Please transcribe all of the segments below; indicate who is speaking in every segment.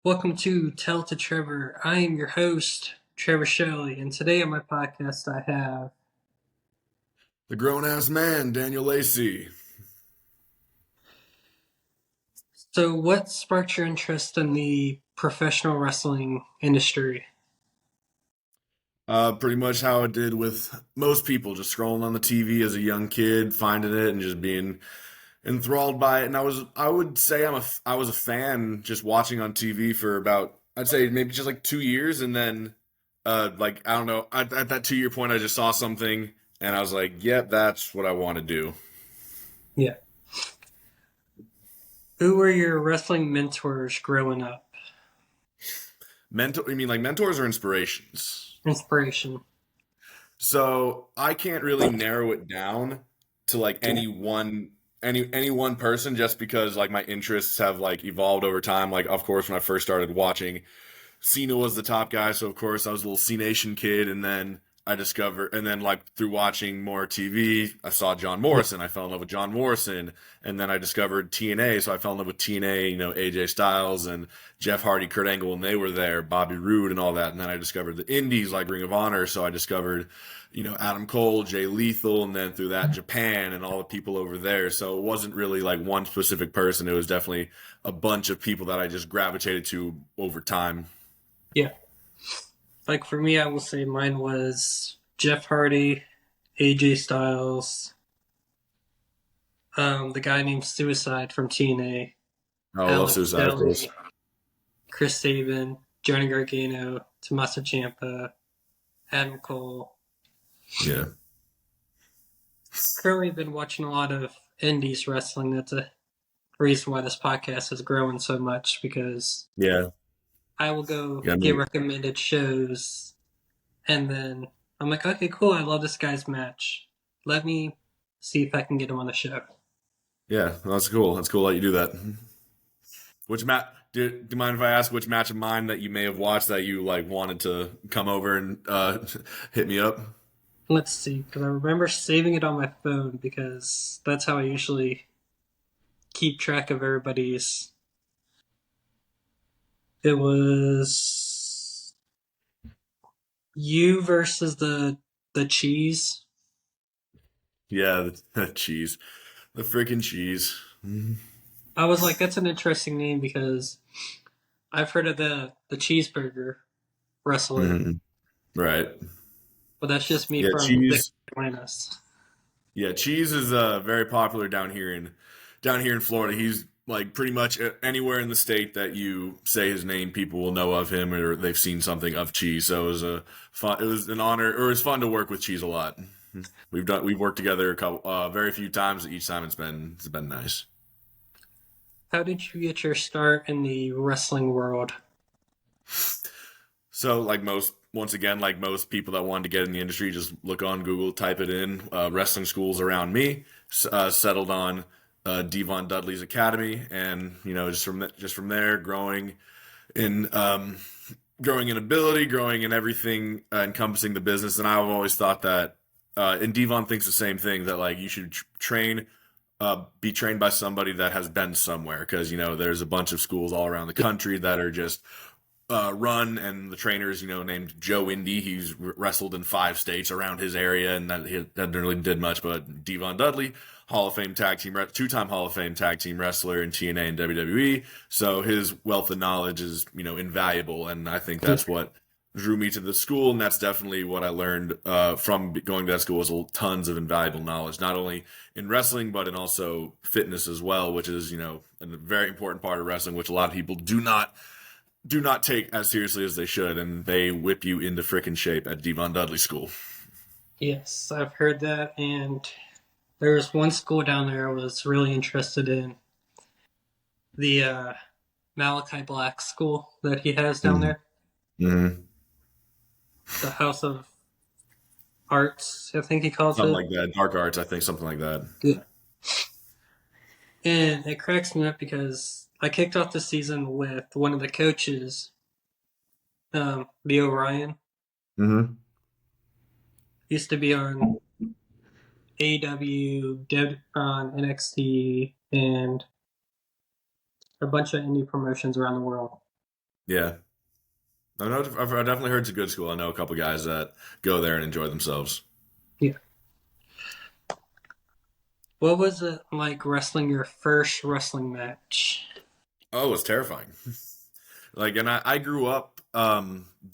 Speaker 1: Welcome to Tell to Trevor. I am your host, Trevor Shelley, and today on my podcast I have.
Speaker 2: The grown ass man, Daniel Lacey.
Speaker 1: So, what sparked your interest in the professional wrestling industry?
Speaker 2: Pretty much how it did with most people, just scrolling on the TV as a young kid, finding it and just being enthralled by it. And I would say I was a fan just watching on TV for about, I'd say maybe just like 2 years. And then, I don't know, at that 2 year point, I just saw something and I was like, yep, that's what I want to do.
Speaker 1: Yeah. Who were your wrestling mentors growing up?
Speaker 2: You mean like mentors or inspirations?
Speaker 1: Inspiration.
Speaker 2: So I can't really narrow it down to like
Speaker 1: Yeah.
Speaker 2: any one person just because like my interests have like evolved over time. Like of course when I first started watching, Cena was the top guy, so of course I was a little C Nation kid, and then like through watching more TV, I saw John
Speaker 1: Yeah.
Speaker 2: Morrison. I fell in love with John Morrison, and then I discovered TNA, so I fell in love with TNA. AJ Styles and Jeff Hardy, Kurt Angle when they were there, Bobby Roode, and all that. And then I discovered the Indies like Ring of Honor, so I discovered Adam Cole, Jay Lethal, and then through that Japan and all the people over there. So it wasn't really like one specific person. It was definitely a bunch of people that I just gravitated to over time.
Speaker 1: Yeah. Like for me, I will say mine was Jeff Hardy, AJ Styles, the guy named Suicide from TNA,
Speaker 2: Oh, I love
Speaker 1: Alex
Speaker 2: Suicide, of course.
Speaker 1: Shelley, Chris Sabin, Johnny Gargano, Tommaso Ciampa, Adam Cole.
Speaker 2: Yeah.
Speaker 1: Currently been watching a lot of indies wrestling. That's a reason why this podcast is growing so much because
Speaker 2: Yeah.
Speaker 1: I will go
Speaker 2: Yeah. I
Speaker 1: get
Speaker 2: mean,
Speaker 1: recommended shows and then I'm like, okay, cool, I love this guy's match. Let me see if I can get him on the show.
Speaker 2: yeah. That's cool. That's cool that you do that. Which match? Do you mind if I ask which match of mine that you may have watched that you like wanted to come over and hit me up?
Speaker 1: Let's see, because I remember saving it on my phone because that's how I usually keep track of everybody's. It was you versus the cheese.
Speaker 2: Yeah, the cheese, the freaking cheese.
Speaker 1: I was like, that's an interesting name because I've heard of the cheeseburger wrestler,
Speaker 2: Mhm. Right.
Speaker 1: but that's just me
Speaker 2: Yeah,
Speaker 1: from the
Speaker 2: cheese.
Speaker 1: Atlantis.
Speaker 2: Yeah, cheese is very popular down here in Florida. He's like pretty much anywhere in the state that you say his name, people will know of him or they've seen something of cheese. So it was an honor, or it's fun to work with cheese a lot. We've worked together very few times. Each time it's been nice.
Speaker 1: How did you get your start in the wrestling world?
Speaker 2: So once again, like most people that wanted to get in the industry, just look on Google, type it in, wrestling schools around me, settled on Devon Dudley's Academy, and just from there, in um, growing in ability, growing in everything encompassing the business. And I've always thought that, and Devon thinks the same thing that like you should be trained by somebody that has been somewhere because there's a bunch of schools all around the country that are just run, and the trainers, named Joe Indy. He's wrestled in 5 states around his area, and that didn't really did much. But Devon Dudley, Hall of Fame two-time Hall of Fame tag team wrestler in TNA and WWE. So his wealth of knowledge is invaluable, and I think
Speaker 1: Yeah.
Speaker 2: that's what drew me to the school, and that's definitely what I learned from going to that school was tons of invaluable knowledge, not only in wrestling but in also fitness as well, which is a very important part of wrestling, which a lot of people do not take as seriously as they should, and they whip you into frickin' shape at Devon Dudley School.
Speaker 1: Yes, I've heard that, and there was one school down there I was really interested in. The Malachi Black school that he has down
Speaker 2: Mm-hmm.
Speaker 1: there,
Speaker 2: Mm-hmm.
Speaker 1: the House of Arts, I think he calls
Speaker 2: Something
Speaker 1: it.
Speaker 2: like that. Dark arts, I think, something like that.
Speaker 1: Yeah. And it cracks me up because I kicked off the season with one of the coaches, Leo Ryan,
Speaker 2: Mm-hmm.
Speaker 1: used to be on AW, on NXT, and a bunch of indie promotions around the world.
Speaker 2: Yeah. I've definitely heard it's a good school. I know a couple guys that go there and enjoy themselves.
Speaker 1: Yeah. What was it like wrestling your first wrestling match?
Speaker 2: Oh, it's terrifying. Like, and I grew up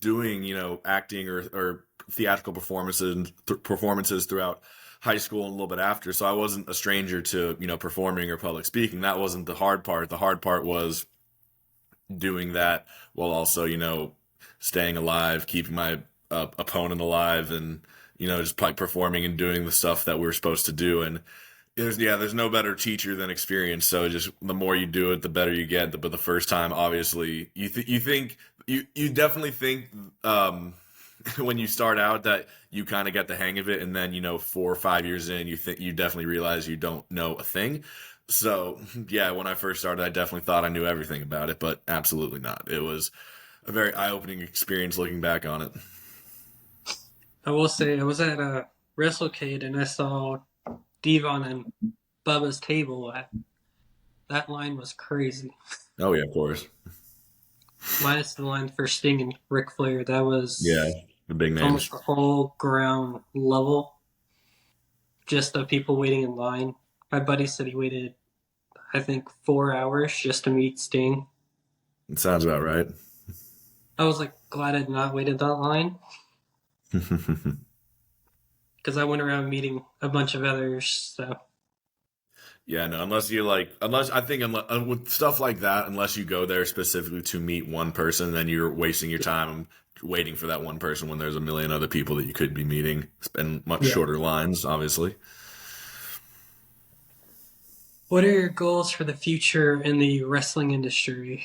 Speaker 2: doing, acting or theatrical performances throughout high school and a little bit after. So I wasn't a stranger to, performing or public speaking. That wasn't the hard part. The hard part was doing that while also, staying alive, keeping my opponent alive, and just like performing and doing the stuff that we were supposed to do. And there's no better teacher than experience. So just the more you do it, the better you get. But the first time, obviously, you definitely think when you start out that you kind of get the hang of it, and then 4 or 5 years in, you definitely realize you don't know a thing. So yeah, when I first started, I definitely thought I knew everything about it, but absolutely not. It was a very eye-opening experience looking back on it.
Speaker 1: I will say I was at a WrestleCade and I saw Devon and Bubba's table. That line was crazy.
Speaker 2: Oh yeah, of course.
Speaker 1: Minus the line for Sting and Ric Flair, that
Speaker 2: Yeah,
Speaker 1: was
Speaker 2: the big
Speaker 1: almost
Speaker 2: names.
Speaker 1: the whole ground level. Just the people waiting in line. My buddy said he waited, I think, 4 hours just to meet Sting.
Speaker 2: It sounds about right.
Speaker 1: I was like glad I did not waited that line because I went around meeting a bunch of others. So
Speaker 2: Yeah, no, unless I think with stuff like that, unless you go there specifically to meet one person, then you're wasting your time waiting for that one person when there's a million other people that you could be meeting and much
Speaker 1: yeah.
Speaker 2: shorter lines, obviously.
Speaker 1: What are your goals for the future in the wrestling industry?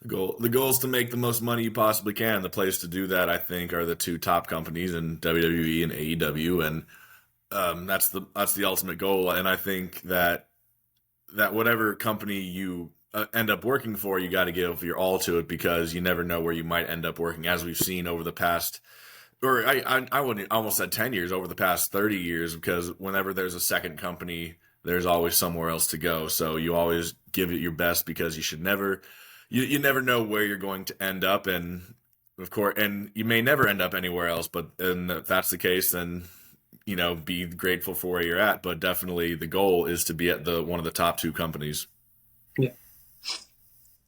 Speaker 2: The goal is to make the most money you possibly can. The place to do that, I think, are the two top companies in WWE and AEW, and that's the ultimate goal. And I think that whatever company you end up working for, you got to give your all to it because you never know where you might end up working, as we've seen over the past, or I wouldn't almost said 10 years, over the past 30 years, because whenever there's a second company, there's always somewhere else to go. So you always give it your best because you never know where you're going to end up, and of course, and you may never end up anywhere else. But and if that's the case, then be grateful for where you're at. But definitely, the goal is to be at the one of the top two companies.
Speaker 1: Yeah.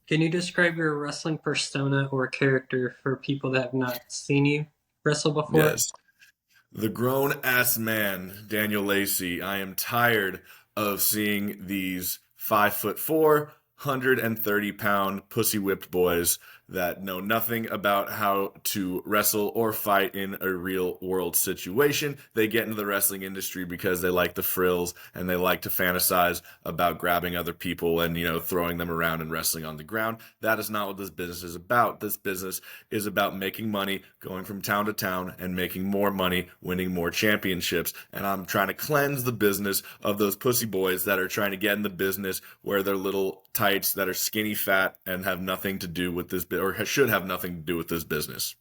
Speaker 1: Can you describe your wrestling persona or character for people that have not seen you wrestle before?
Speaker 2: Yes. The grown ass man, Daniel Lacey. I am tired of seeing these 5'4", 130-pound pussy whipped boys that know nothing about how to wrestle or fight in a real world situation. They get into the wrestling industry because they like the frills and they like to fantasize about grabbing other people and, throwing them around and wrestling on the ground. That is not what this business is about. This business is about making money, going from town to town and making more money, winning more championships. And I'm trying to cleanse the business of those pussy boys that are trying to get in the business where they're little tights that are skinny fat and have nothing to do with this, or should have nothing to do with this business.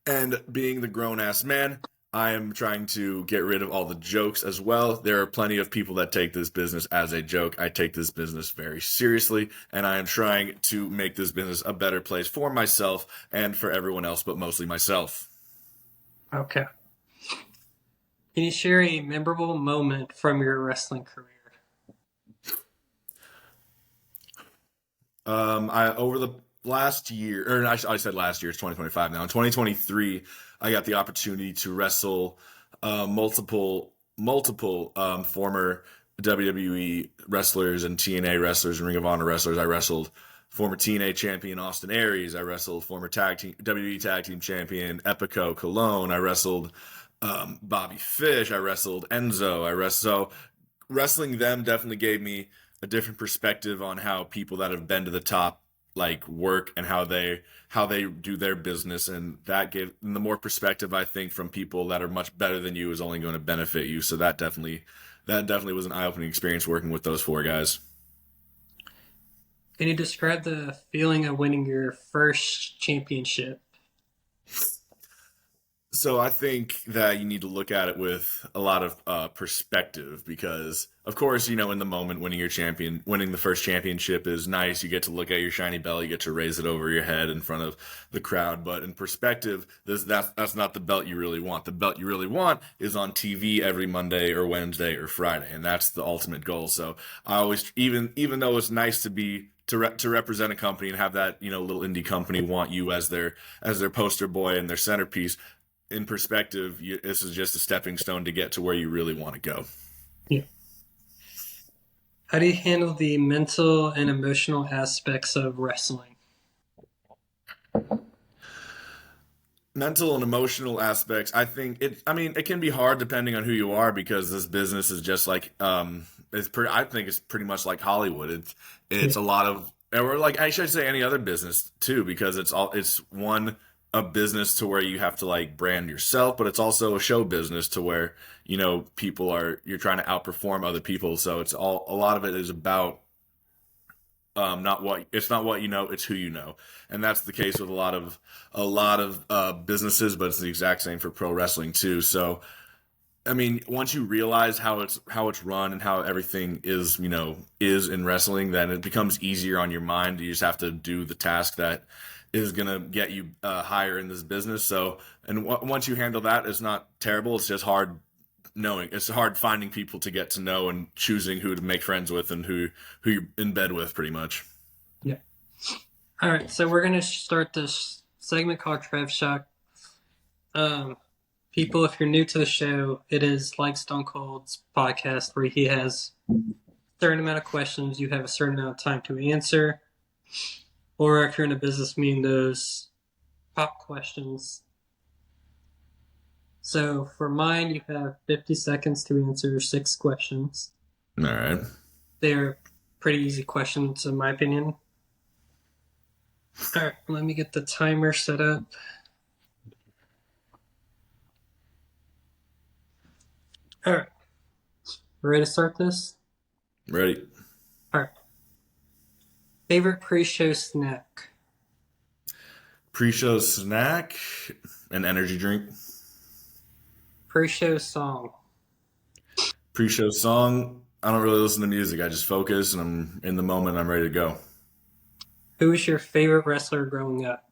Speaker 2: And being the grown ass man, I am trying to get rid of all the jokes as well. There are plenty of people that take this business as a joke. I take this business very seriously, and I am trying to make this business a better place for myself and for everyone else, but mostly myself.
Speaker 1: Okay. Can you share a memorable moment from your wrestling career?
Speaker 2: I over the last year, or I said last year, it's 2025 now. In 2023, I got the opportunity to wrestle multiple former WWE wrestlers and TNA wrestlers and Ring of Honor wrestlers. I wrestled former TNA champion Austin Aries. I wrestled former WWE tag team champion Epico Cologne. I wrestled Bobby Fish. I wrestled Enzo. So wrestling them definitely gave me a different perspective on how people that have been to the top like work and how they do their business, and and the more perspective I think from people that are much better than you is only going to benefit you. So that definitely was an eye-opening experience working with those four guys.
Speaker 1: Can you describe the feeling of winning your first championship?
Speaker 2: So I think that you need to look at it with a lot of perspective because, of course, in the moment winning your champion, winning the first championship is nice. You get to look at your shiny belt, you get to raise it over your head in front of the crowd. But in perspective, that's not the belt you really want. The belt you really want is on TV every Monday or Wednesday or Friday, and that's the ultimate goal. So I always, even though it's nice to be to represent a company and have that little indie company want you as their poster boy and their centerpiece, in perspective, this is just a stepping stone to get to where you really want to go.
Speaker 1: Yeah. How do you handle the mental and emotional aspects of wrestling?
Speaker 2: Mental and emotional aspects, I think it can be hard depending on who you are because this business is just like I think it's pretty much like Hollywood. It's
Speaker 1: Yeah.
Speaker 2: a lot of, or like I should say any other business too, because it's one a business to where you have to like brand yourself, but it's also a show business to where you're trying to outperform other people. So a lot of it is about not what you know, it's who you know, and that's the case with a lot of businesses, but it's the exact same for pro wrestling too. So I mean, once you realize how it's run and how everything is in wrestling, then it becomes easier on your mind. You just have to do the task that is gonna get you higher in this business. So, and once you handle that, it's not terrible. It's just hard knowing. It's hard finding people to get to know and choosing who to make friends with and who you're in bed with, pretty much.
Speaker 1: Yeah. All right. So we're gonna start this segment called Trev Shock. Um, People, if you're new to the show, it is like Stone Cold's podcast where he has a certain amount of questions. You have a certain amount of time to answer. Or if you're in a business meeting, those pop questions. So for mine, you have 50 seconds to answer 6 questions.
Speaker 2: All right.
Speaker 1: They're pretty easy questions, in my opinion. All right, let me get the timer set up. All right, ready to start this?
Speaker 2: Ready.
Speaker 1: All right. Favorite pre-show snack?
Speaker 2: Pre-show snack, an energy drink.
Speaker 1: Pre-show song?
Speaker 2: Pre-show song. I don't really listen to music. I just focus and I'm in the moment. I'm ready to go.
Speaker 1: Who was your favorite wrestler growing up?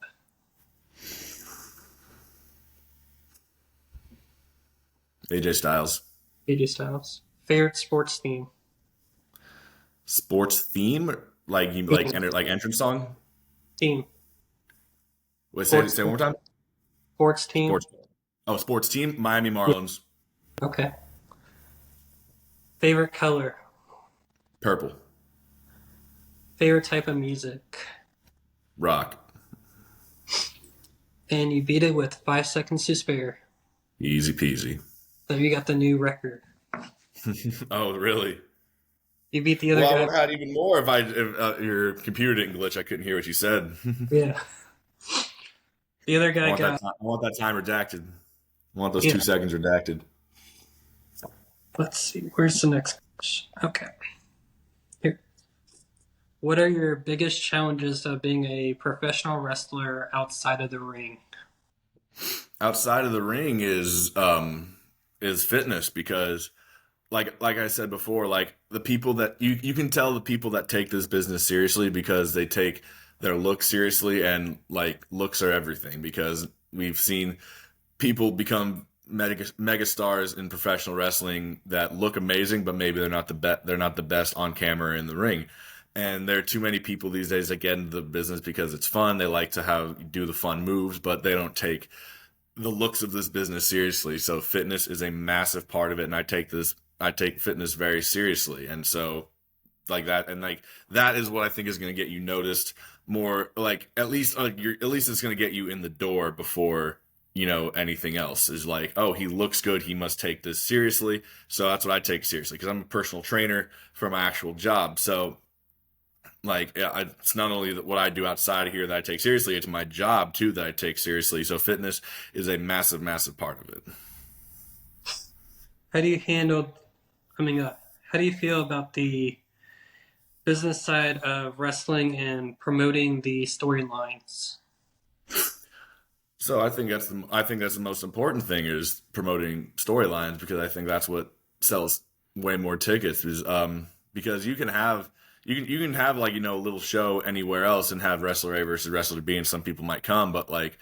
Speaker 2: AJ Styles.
Speaker 1: AJ Styles. Favorite sports team?
Speaker 2: Sports theme, like you like
Speaker 1: Team.
Speaker 2: like entrance song.
Speaker 1: Team.
Speaker 2: Wait, say
Speaker 1: Sports
Speaker 2: say one
Speaker 1: team.
Speaker 2: more time.
Speaker 1: Sports team.
Speaker 2: Sports. Oh, sports team. Miami
Speaker 1: Yeah.
Speaker 2: Marlins.
Speaker 1: Okay. Favorite color?
Speaker 2: Purple.
Speaker 1: Favorite type of music?
Speaker 2: Rock.
Speaker 1: And you beat it with 5 seconds to spare.
Speaker 2: Easy peasy.
Speaker 1: So you got the new record.
Speaker 2: Oh, really?
Speaker 1: You beat the other
Speaker 2: Well, I
Speaker 1: guy.
Speaker 2: would have had even more if your computer didn't glitch. I couldn't hear what you said.
Speaker 1: Yeah. The other guy got.
Speaker 2: I want that time redacted. I want those
Speaker 1: Yeah.
Speaker 2: 2 seconds redacted.
Speaker 1: Let's see. Where's the next question? Okay. Here. What are your biggest challenges of being a professional wrestler outside of the ring?
Speaker 2: Outside of the ring is fitness because like I said before, like the people that you can tell the people that take this business seriously because they take their look seriously, and like looks are everything because we've seen people become mega stars in professional wrestling that look amazing, but maybe they're not the best on camera in the ring. And there are too many people these days that get into the business because it's fun. They like to do the fun moves, but they don't take the looks of this business seriously. So fitness is a massive part of it, and I take fitness very seriously. And so like that, and like that is what I think is going to get you noticed more. Like at least it's going to get you in the door before anything else. Is like, oh, he looks good, he must take this seriously. So that's what I take seriously because I'm a personal trainer for my actual job. So like it's not only what I do outside of here that I take seriously, it's my job too that I take seriously. So fitness is a massive part of it.
Speaker 1: How do you handle, how do you feel about the business side of wrestling and promoting the storylines?
Speaker 2: So I think that's the most important thing is promoting storylines because I think that's what sells way more tickets because you can have like a little show anywhere else and have wrestler A versus wrestler B and some people might come, but like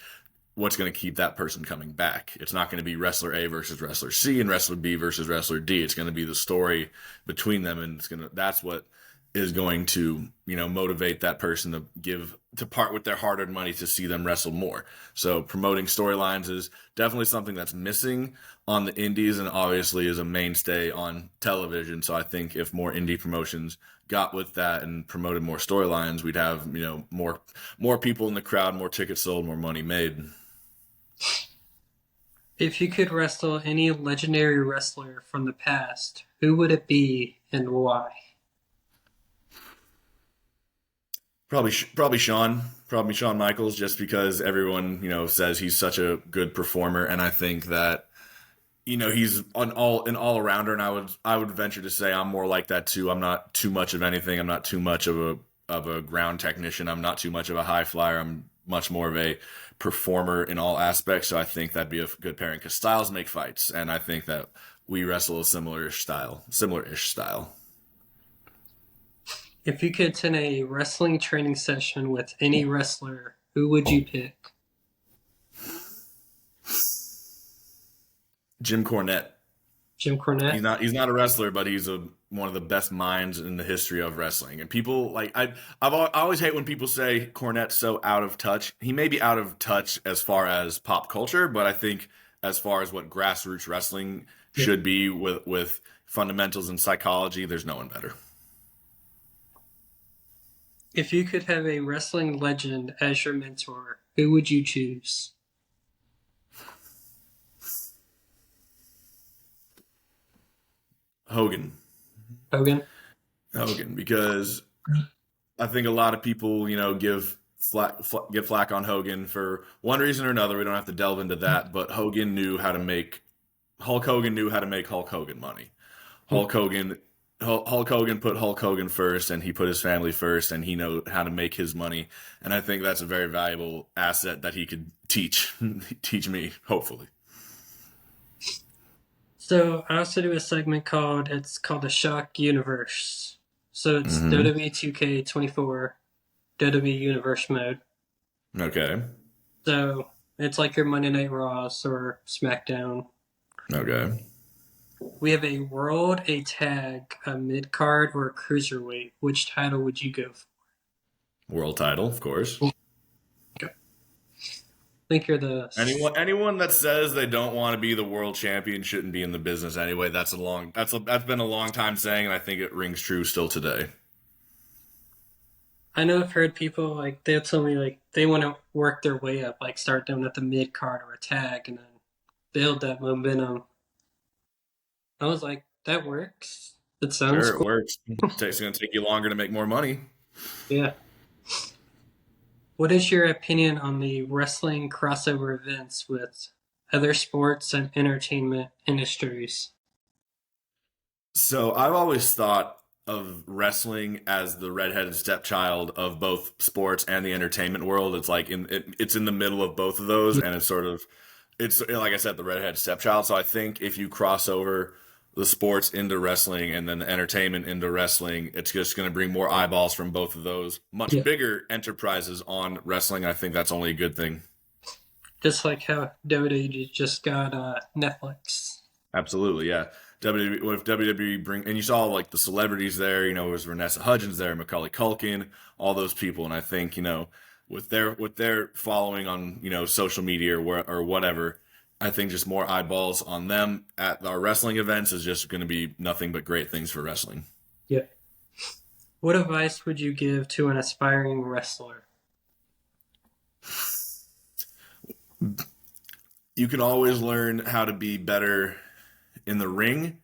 Speaker 2: what's going to keep that person coming back? It's not going to be wrestler A versus wrestler C and wrestler B versus wrestler D. It's going to be the story between them, and that's what is going to motivate that person to part with their hard-earned money to see them wrestle more. So promoting storylines is definitely something that's missing on the indies and obviously is a mainstay on television. So I think if more indie promotions got with that and promoted more storylines, we'd have more people in the crowd, more tickets sold, more money made.
Speaker 1: If you could wrestle any legendary wrestler from the past, who would it be and why?
Speaker 2: Probably Shawn Michaels, just because everyone says he's such a good performer, and I think that he's an all arounder, and I would venture to say I'm more like that too. I'm not too much of anything. I'm not too much of a ground technician. I'm not too much of a high flyer. I'm much more of a performer in all aspects. So I think that'd be a good pairing because styles make fights, and I think that we wrestle a similar-ish style.
Speaker 1: If you could attend a wrestling training session with any wrestler, who would you pick?
Speaker 2: Jim Cornette.
Speaker 1: Jim Cornette?
Speaker 2: He's not a wrestler, but he's one of the best minds in the history of wrestling. And people like I always hate when people say Cornette's so out of touch. He may be out of touch as far as pop culture, but I think as far as what grassroots wrestling
Speaker 1: Yeah.
Speaker 2: should be with fundamentals and psychology, there's no one better.
Speaker 1: If you could have a wrestling legend as your mentor, who would you choose?
Speaker 2: Hogan.
Speaker 1: Hogan?
Speaker 2: Hogan, because I think a lot of people, give flack on Hogan for one reason or another. We don't have to delve into that, but Hulk Hogan knew how to make Hulk Hogan money. Hulk Hogan Hulk Hogan put Hulk Hogan first, and he put his family first, and he know how to make his money. And I think that's a very valuable asset that he could teach me, hopefully.
Speaker 1: So I also do a segment called the Shock Universe. So it's
Speaker 2: Hmm.
Speaker 1: WWE 2K24 WWE Universe mode.
Speaker 2: Okay.
Speaker 1: So it's like your Monday Night Raws or SmackDown.
Speaker 2: Okay.
Speaker 1: We have a world, a tag, a mid card, or a cruiserweight. Which title would you go for?
Speaker 2: World title, of course.
Speaker 1: Okay. I think you're the
Speaker 2: Anyone that says they don't want to be the world champion shouldn't be in the business anyway. That's been a long time saying, and I think it rings true still today.
Speaker 1: I know I've heard people like they'll tell me like they want to work their way up, like start down at the mid card or a tag, and then build that momentum. I was like, that works. It sounds
Speaker 2: Sure, it
Speaker 1: cool.
Speaker 2: works. It's going to take you longer to make more money.
Speaker 1: Yeah. What is your opinion on the wrestling crossover events with other sports and entertainment industries?
Speaker 2: So I've always thought of wrestling as the redheaded stepchild of both sports and the entertainment world. It's like it's in the middle of both of those,
Speaker 1: Yeah.
Speaker 2: and it's like I said, the redheaded stepchild. So I think if you cross over the sports into wrestling and then the entertainment into wrestling, it's just going to bring more eyeballs from both of those much
Speaker 1: Yeah.
Speaker 2: bigger enterprises on wrestling. I think that's only a good thing.
Speaker 1: Just like how WWE just got Netflix.
Speaker 2: Absolutely, yeah. With WWE bring and you saw like the celebrities there, it was Vanessa Hudgens there, Macaulay Culkin, all those people, and I think with their following on social media or whatever, I think just more eyeballs on them at our wrestling events is just going to be nothing but great things for wrestling.
Speaker 1: Yeah. What advice would you give to an aspiring wrestler?
Speaker 2: You can always learn how to be better in the ring.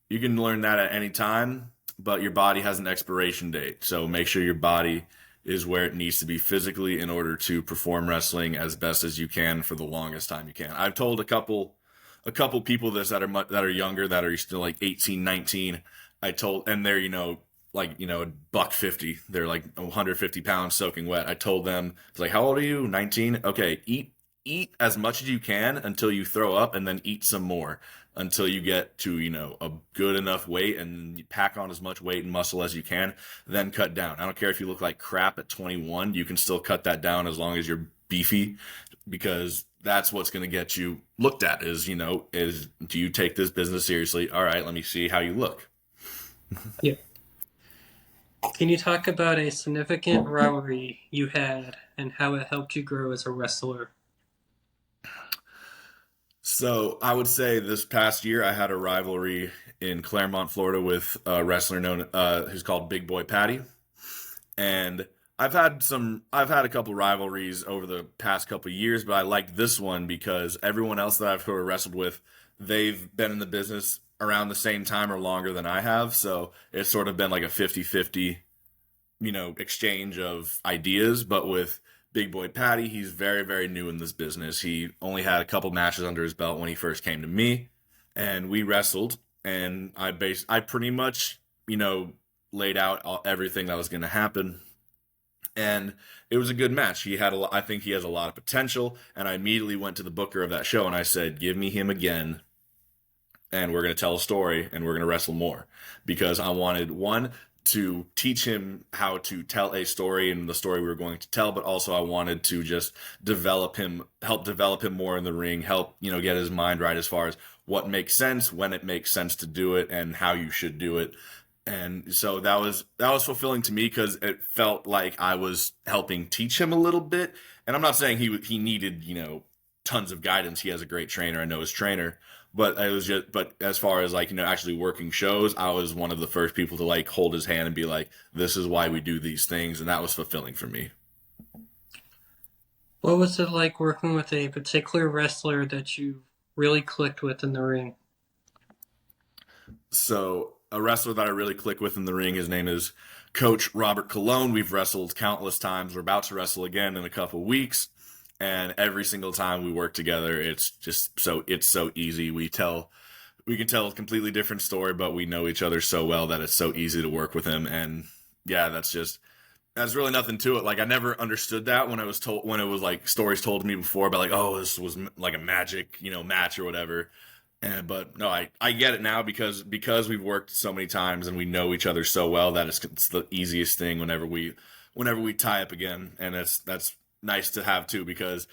Speaker 2: You can learn that at any time, but your body has an expiration date. So make sure your body is where it needs to be physically in order to perform wrestling as best as you can for the longest time you can. I've told a couple people this that are younger, that are still like 18, 19. And they're like a buck 50. They're like 150 pounds soaking wet. I told them, it's like, how old are you? 19. Okay, eat as much as you can until you throw up, and then eat some more until you get to, a good enough weight, and you pack on as much weight and muscle as you can, then cut down. I don't care if you look like crap at 21, you can still cut that down as long as you're beefy, because that's what's going to get you looked at is do you take this business seriously? All right, let me see how you look.
Speaker 1: Yeah. Can you talk about a significant rivalry you had and how it helped you grow as a wrestler?
Speaker 2: So I would say this past year I had a rivalry in Claremont, Florida, with a wrestler known who's called Big Boy Patty, and I've had a couple rivalries over the past couple years, but I liked this one because everyone else that I've sort of wrestled with, they've been in the business around the same time or longer than I have, so it's sort of been like a 50-50, exchange of ideas. But with Big Boy Patty, he's very, very new in this business. He only had a couple matches under his belt when he first came to me, and we wrestled. And I pretty much, laid out everything that was going to happen. And it was a good match. I think he has a lot of potential. And I immediately went to the booker of that show and I said, "Give me him again, and we're going to tell a story and we're going to wrestle more," because I wanted one to teach him how to tell a story and the story we were going to tell, but also I wanted to just help develop him more in the ring, help, get his mind right as far as what makes sense, when it makes sense to do it, and how you should do it. And so that was fulfilling to me because it felt like I was helping teach him a little bit. And I'm not saying he needed, tons of guidance. He has a great trainer. I know his trainer. But as far as like, actually working shows, I was one of the first people to like hold his hand and be like, "This is why we do these things." And that was fulfilling for me.
Speaker 1: What was it like working with a particular wrestler that you really clicked with in the ring?
Speaker 2: So a wrestler that I really click with in the ring, his name is Coach Robert Colon. We've wrestled countless times. We're about to wrestle again in a couple weeks. And every single time we work together, it's so easy. We can tell a completely different story, but we know each other so well that it's so easy to work with him. And yeah, that's really nothing to it. Like I never understood that when it was like stories told to me before about like, oh, this was like a magic, match or whatever. But no, I get it now because we've worked so many times and we know each other so well that it's the easiest thing whenever we tie up again. And that's nice to have too, because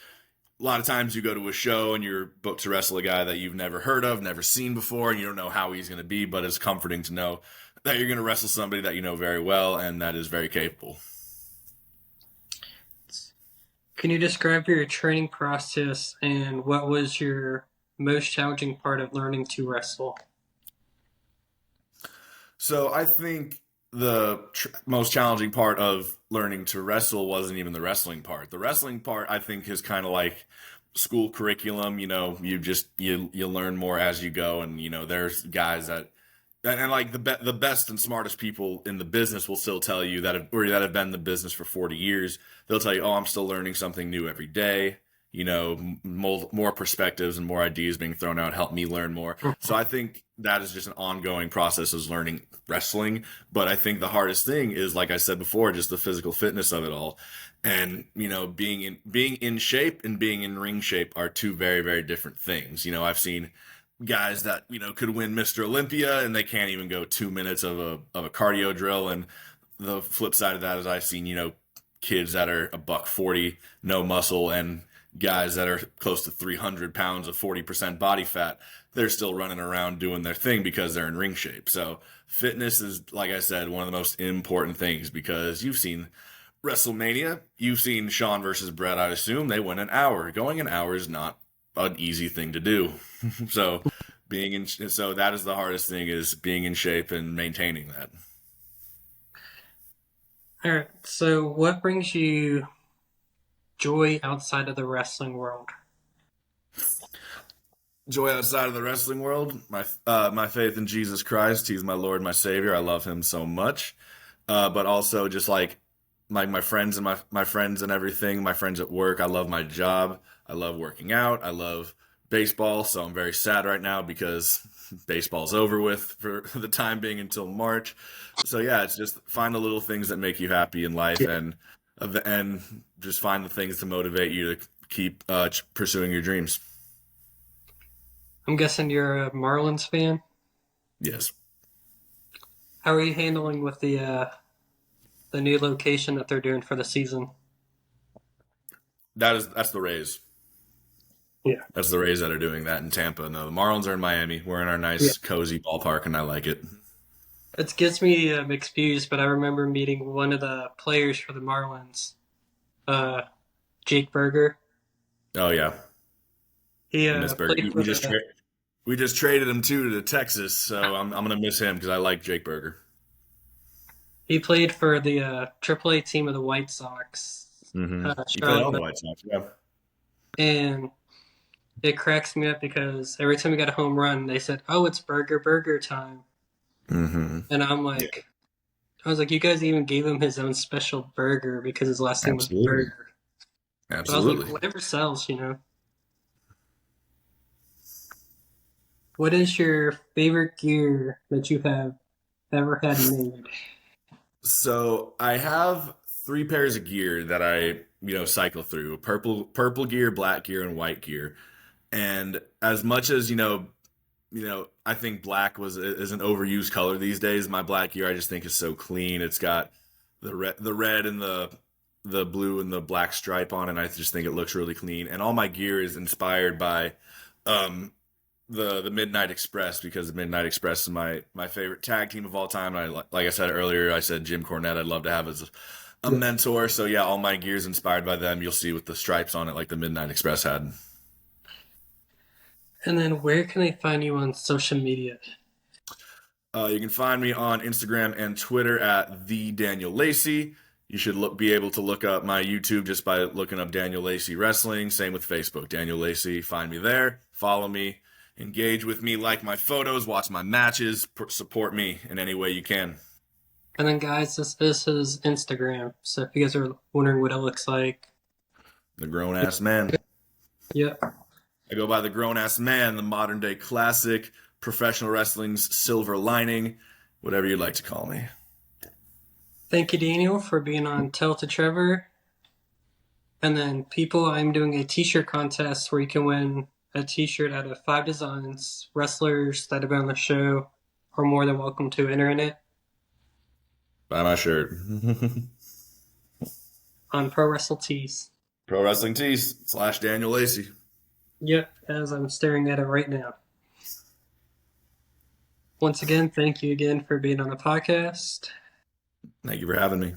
Speaker 2: a lot of times you go to a show and you're booked to wrestle a guy that you've never heard of, never seen before, and you don't know how he's going to be, but it's comforting to know that you're going to wrestle somebody that you know very well and that is very capable.
Speaker 1: Can you describe your training process and what was your most challenging part of learning to wrestle?
Speaker 2: So I think the most challenging part of learning to wrestle wasn't even the wrestling part. The wrestling part, I think, is kind of like school curriculum. You learn more as you go, and there's guys and like the best and smartest people in the business will still tell you that have been in the business for 40 years. They'll tell you, "Oh, I'm still learning something new every day." More perspectives and more ideas being thrown out help me learn more. So I think that is just an ongoing process of learning wrestling. But I think the hardest thing is, like I said before, just the physical fitness of it all. And being in shape and being in ring shape are two very, very different things. I've seen guys that could win Mr. Olympia and they can't even go 2 minutes of a cardio drill. And the flip side of that is I've seen kids that are a buck 40, no muscle, and guys that are close to 300 pounds of 40% body fat, they're still running around doing their thing because they're in ring shape. So fitness is, like I said, one of the most important things, because you've seen WrestleMania, you've seen Shawn versus Brett. I assume they went an hour. Going an hour is not an easy thing to do. So so that is the hardest thing, is being in shape and maintaining that.
Speaker 1: All right. So, what brings you joy outside of the wrestling world?
Speaker 2: Joy outside of the wrestling world, my faith in Jesus Christ. He's my Lord, my Savior. I love him so much. But also just like my friends and my friends and everything. My friends at work. I love my job. I love working out. I love baseball. So I'm very sad right now because baseball's over with for the time being until March. So yeah, it's just find the little things that make you happy in life,
Speaker 1: Yeah.
Speaker 2: and just find the things to motivate you to keep pursuing your dreams.
Speaker 1: I'm guessing you're a Marlins fan.
Speaker 2: Yes,
Speaker 1: How are you handling with the new location that they're doing for the season?
Speaker 2: that's the Rays.
Speaker 1: Yeah.
Speaker 2: That's the Rays that are doing that in Tampa. No, the Marlins are in Miami. We're in our
Speaker 1: Yeah.
Speaker 2: nice, cozy ballpark, and I like it.
Speaker 1: It gives me mixed views, but I remember meeting one of the players for the Marlins, uh, Jake Berger.
Speaker 2: Oh yeah,
Speaker 1: He
Speaker 2: I miss Berger.
Speaker 1: played for the
Speaker 2: We just traded him too to Texas, so I'm gonna miss him because I like Jake Berger.
Speaker 1: he played for the AAA team of the White Sox,
Speaker 2: He played
Speaker 1: Charlotte,
Speaker 2: all the White Sox. Yeah,
Speaker 1: and it cracks me up because every time he got a home run, they said, "Oh, it's Burger time," and
Speaker 2: yeah,
Speaker 1: I was like, you guys even gave him his own special burger because his last name was
Speaker 2: absolutely,
Speaker 1: Burger. But I was like,
Speaker 2: absolutely.
Speaker 1: whatever sells, you know. What is your favorite gear that you have ever had made?
Speaker 2: So I have three pairs of gear that I cycle through: purple gear, black gear, and white gear. And as much as I think black is an overused color these days. My black gear I just think is so clean. It's got the red and the blue and the black stripe on it. And I just think it looks really clean. And all my gear is inspired by um, the Midnight Express because the Midnight Express is my favorite tag team of all time. And like I said earlier, I said Jim Cornette. I'd love to have as a
Speaker 1: Yeah.
Speaker 2: mentor. So yeah, all my gear is inspired by them. You'll see with the stripes on it, like the Midnight Express had.
Speaker 1: And then where can I find you on social media?
Speaker 2: You can find me on Instagram and Twitter at the Daniel Lacey. You should be able to look up my YouTube just by looking up Daniel Lacey Wrestling. Same with Facebook, Daniel Lacey. Find me there, follow me, engage with me, like my photos, watch my matches, support me in any way you can.
Speaker 1: And then, guys, this is his Instagram. So if you guys are wondering what it looks like,
Speaker 2: The grown ass man.
Speaker 1: yeah.
Speaker 2: I go by the grown ass man, the modern day classic, professional wrestling's silver lining, whatever you'd like to call me.
Speaker 1: Thank you, Daniel, for being on Tell to Trevor. And then, people, I'm doing a t-shirt contest where you can win a t-shirt out of 5 designs. Wrestlers that have been on the show are more than welcome to enter in it
Speaker 2: Buy my shirt.
Speaker 1: on Pro Wrestle Tees.
Speaker 2: Pro Wrestling Tees / Daniel Lacey.
Speaker 1: Yep, as I'm staring at it right now. Once again, thank you again for being on the podcast.
Speaker 2: Thank you for having me.